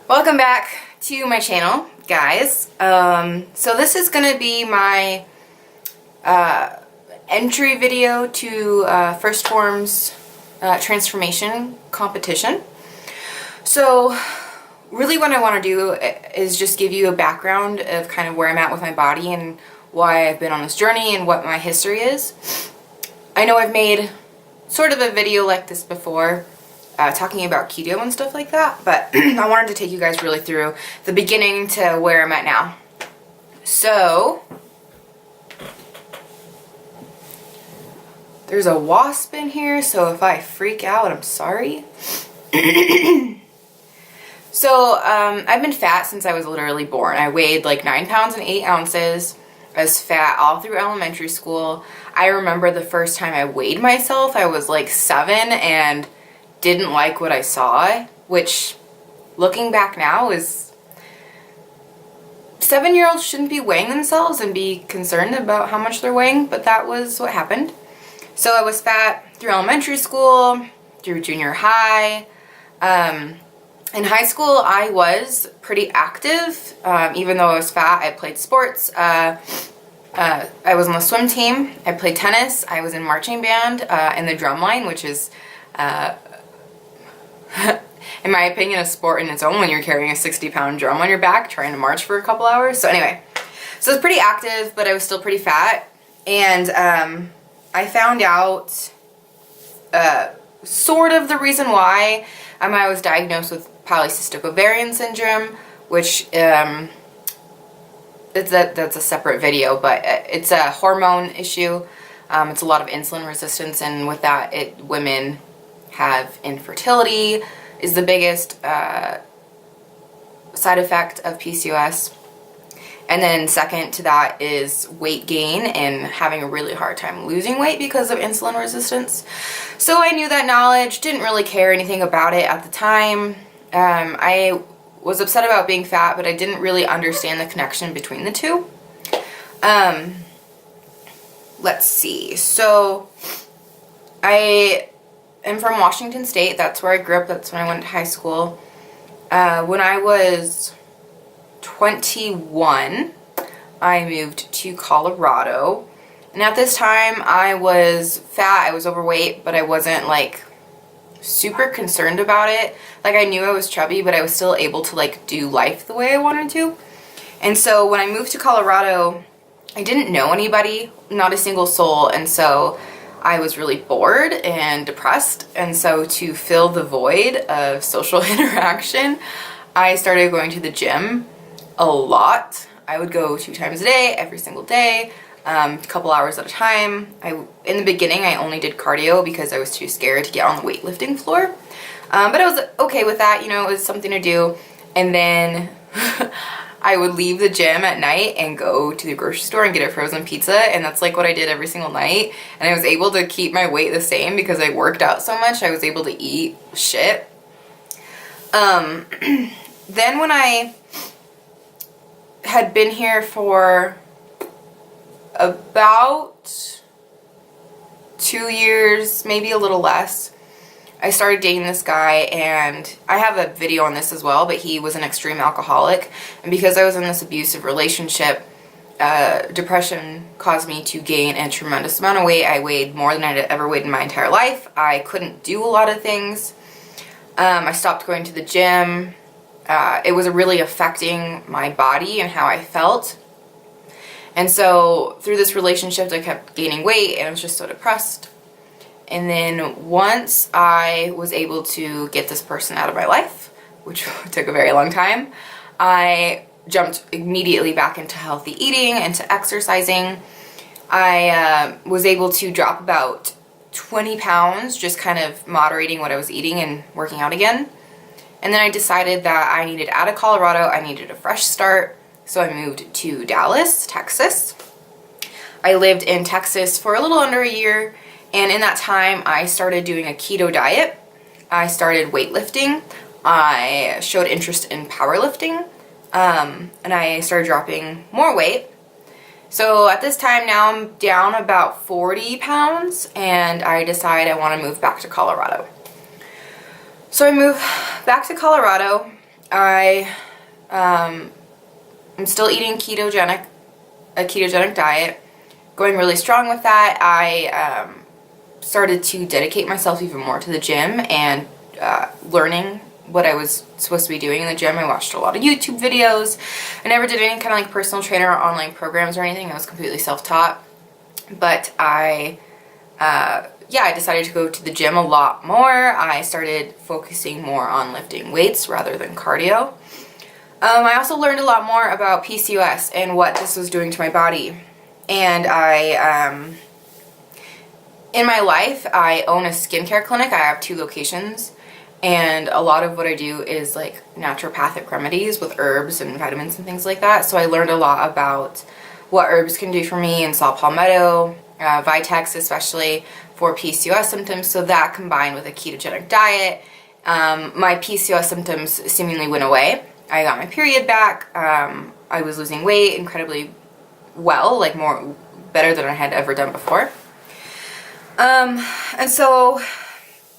Welcome back to my channel, guys. So this is going to be my entry video to Phorm's transformation competition. So really what I want to do is just give you a background of kind of where I'm at with my body and why I've been on this journey and what my history is. I know I've made sort of a video like this before, talking about keto and stuff like that, but I wanted to take you guys really through the beginning to where I'm at now. So, there's a wasp in here, so if I freak out, I'm sorry. So, I've been fat since I was literally born. I weighed like 9 pounds and 8 ounces. I was fat all through elementary school. I remember the first time I weighed myself, I was like 7 and didn't like what I saw, which looking back now is 7-year-olds shouldn't be weighing themselves and be concerned about how much they're weighing, but that was what happened. So I was fat through elementary school, through junior high. In high school, I was pretty active. Even though I was fat, I played sports. I was on the swim team. I played tennis. I was in marching band in the drum line, which is, in my opinion, a sport in its own when you're carrying a 60-pound drum on your back trying to march for a couple hours. So anyway, so I was pretty active, but I was still pretty fat. And I found out sort of the reason why I was diagnosed with polycystic ovarian syndrome, which that's a separate video, but it's a hormone issue. It's a lot of insulin resistance, and with that, women have infertility is the biggest side effect of PCOS. And then second to that is weight gain and having a really hard time losing weight because of insulin resistance. So I knew that knowledge, didn't really care anything about it at the time. I was upset about being fat, but I didn't really understand the connection between the two. Let's see. So I am from Washington State. That's where I grew up. That's when I went to high school. When I was 21, I moved to Colorado. And at this time, I was fat. I was overweight, but I wasn't like super concerned about it. Like, I knew I was chubby, but I was still able to like do life the way I wanted to. And so when I moved to Colorado, I didn't know anybody, not a single soul, and so I was really bored and depressed. And so to fill the void of social interaction, I started going to the gym a lot. I would go 2 times a day, every single day, a couple hours at a time. In the beginning, I only did cardio because I was too scared to get on the weightlifting floor. But I was okay with that, you know, it was something to do. And then I would leave the gym at night and go to the grocery store and get a frozen pizza, and that's like what I did every single night. And I was able to keep my weight the same because I worked out so much. I was able to eat shit. Then when I had been here for about 2 years, maybe a little less, I started dating this guy, and I have a video on this as well, but he was an extreme alcoholic, and because I was in this abusive relationship, depression caused me to gain a tremendous amount of weight. I weighed more than I'd ever weighed in my entire life. I couldn't do a lot of things. I stopped going to the gym. It was really affecting my body and how I felt. And so through this relationship, I kept gaining weight, and I was just so depressed. And then once I was able to get this person out of my life, which took a very long time, I jumped immediately back into healthy eating, into exercising. I was able to drop about 20 pounds, just kind of moderating what I was eating and working out again. And then I decided that I needed out of Colorado, I needed a fresh start, so I moved to Dallas, Texas. I lived in Texas for a little under a year, and in that time I started doing a keto diet. I started weightlifting. I showed interest in powerlifting, and I started dropping more weight. So at this time now I'm down about 40 pounds, and I decide I want to move back to Colorado. So I moved back to Colorado. I am still eating a ketogenic diet, going really strong with that. I started to dedicate myself even more to the gym and learning what I was supposed to be doing in the gym. I watched a lot of YouTube videos. I never did any kind of like personal trainer or online programs or anything. I was completely self-taught. But I decided to go to the gym a lot more. I started focusing more on lifting weights rather than cardio. I also learned a lot more about PCOS and what this was doing to my body. And in my life, I own a skincare clinic. I have 2 locations. And a lot of what I do is like naturopathic remedies with herbs and vitamins and things like that. So I learned a lot about what herbs can do for me, and saw palmetto, Vitex especially for PCOS symptoms. So that combined with a ketogenic diet, my PCOS symptoms seemingly went away. I got my period back. I was losing weight incredibly well, like better than I had ever done before. And so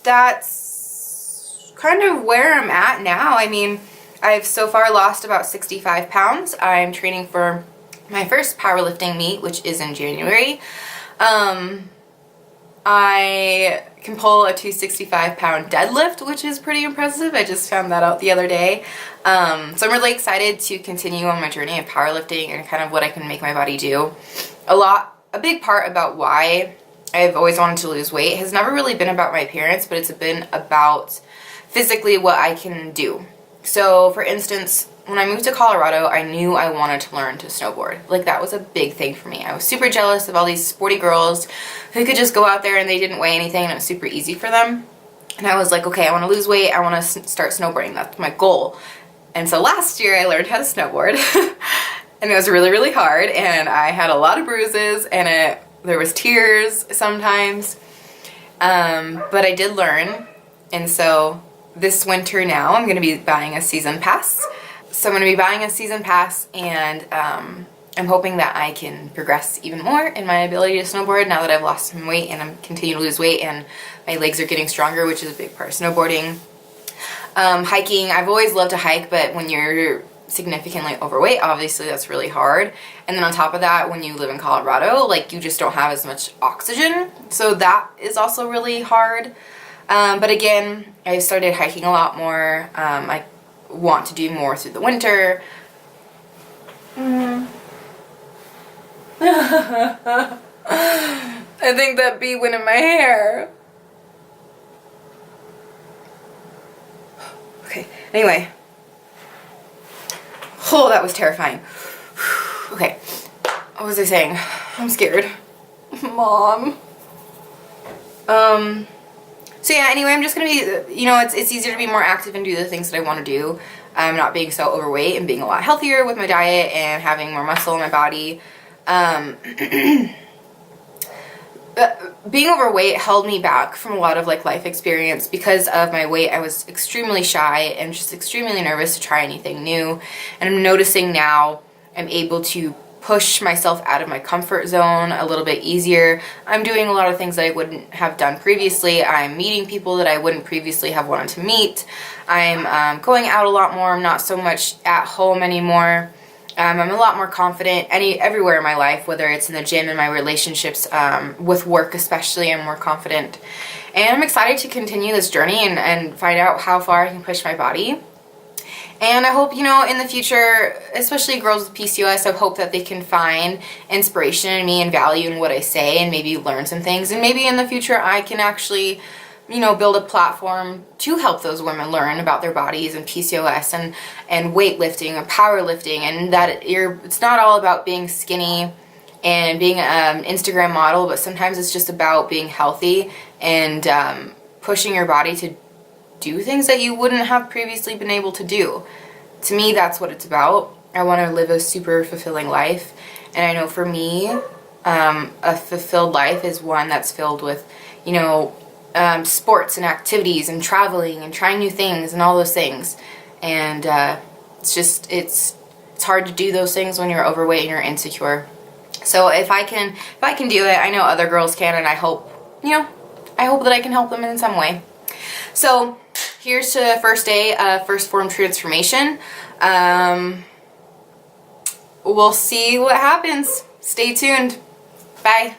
that's kind of where I'm at now. I mean, I've so far lost about 65 pounds. I'm training for my first powerlifting meet, which is in January. I can pull a 265-pound deadlift, which is pretty impressive. I just found that out the other day. So I'm really excited to continue on my journey of powerlifting and kind of what I can make my body do. A big part about why I've always wanted to lose weight has never really been about my appearance, but it's been about physically what I can do. So for instance, when I moved to Colorado, I knew I wanted to learn to snowboard. Like, that was a big thing for me. I was super jealous of all these sporty girls who could just go out there and they didn't weigh anything and it was super easy for them. And I was like, okay, I want to lose weight. I want to start snowboarding. That's my goal. And so last year I learned how to snowboard and it was really, really hard, and I had a lot of bruises and there was tears sometimes. But I did learn. And so this winter now I'm going to be buying a season pass. So I'm going to be buying a season pass, and I'm hoping that I can progress even more in my ability to snowboard now that I've lost some weight and I'm continuing to lose weight and my legs are getting stronger, which is a big part of snowboarding. Hiking, I've always loved to hike, but when you're significantly overweight, obviously that's really hard. And then on top of that, when you live in Colorado, like, you just don't have as much oxygen. So that is also really hard. But again, I started hiking a lot more. I want to do more through the winter. I think that bee went in my hair. Okay, anyway. Oh, that was terrifying. Okay, what was I saying? I'm scared. Mom. So yeah, anyway, I'm just gonna be, it's easier to be more active and do the things that I want to do. I'm not being so overweight and being a lot healthier with my diet and having more muscle in my body. Being overweight held me back from a lot of like life experience. Because of my weight, I was extremely shy and just extremely nervous to try anything new. And I'm noticing now I'm able to push myself out of my comfort zone a little bit easier. I'm doing a lot of things that I wouldn't have done previously. I'm meeting people that I wouldn't previously have wanted to meet. I'm going out a lot more. I'm not so much at home anymore. I'm a lot more confident everywhere in my life, whether it's in the gym, in my relationships, with work especially. I'm more confident. And I'm excited to continue this journey and find out how far I can push my body. And I hope, in the future, especially girls with PCOS, I hope that they can find inspiration in me and value in what I say and maybe learn some things. And maybe in the future I can actually, build a platform to help those women learn about their bodies and PCOS and weightlifting and powerlifting, and that it's not all about being skinny and being an Instagram model, but sometimes it's just about being healthy and pushing your body to do things that you wouldn't have previously been able to do. To me, that's what it's about. I want to live a super fulfilling life, and I know for me, a fulfilled life is one that's filled with, sports and activities and traveling and trying new things and all those things. And it's hard to do those things when you're overweight and you're insecure. So if I can do it, I know other girls can, and I hope that I can help them in some way. So here's to the first day of first Phorm Transphormation. We'll see what happens. Stay tuned. Bye.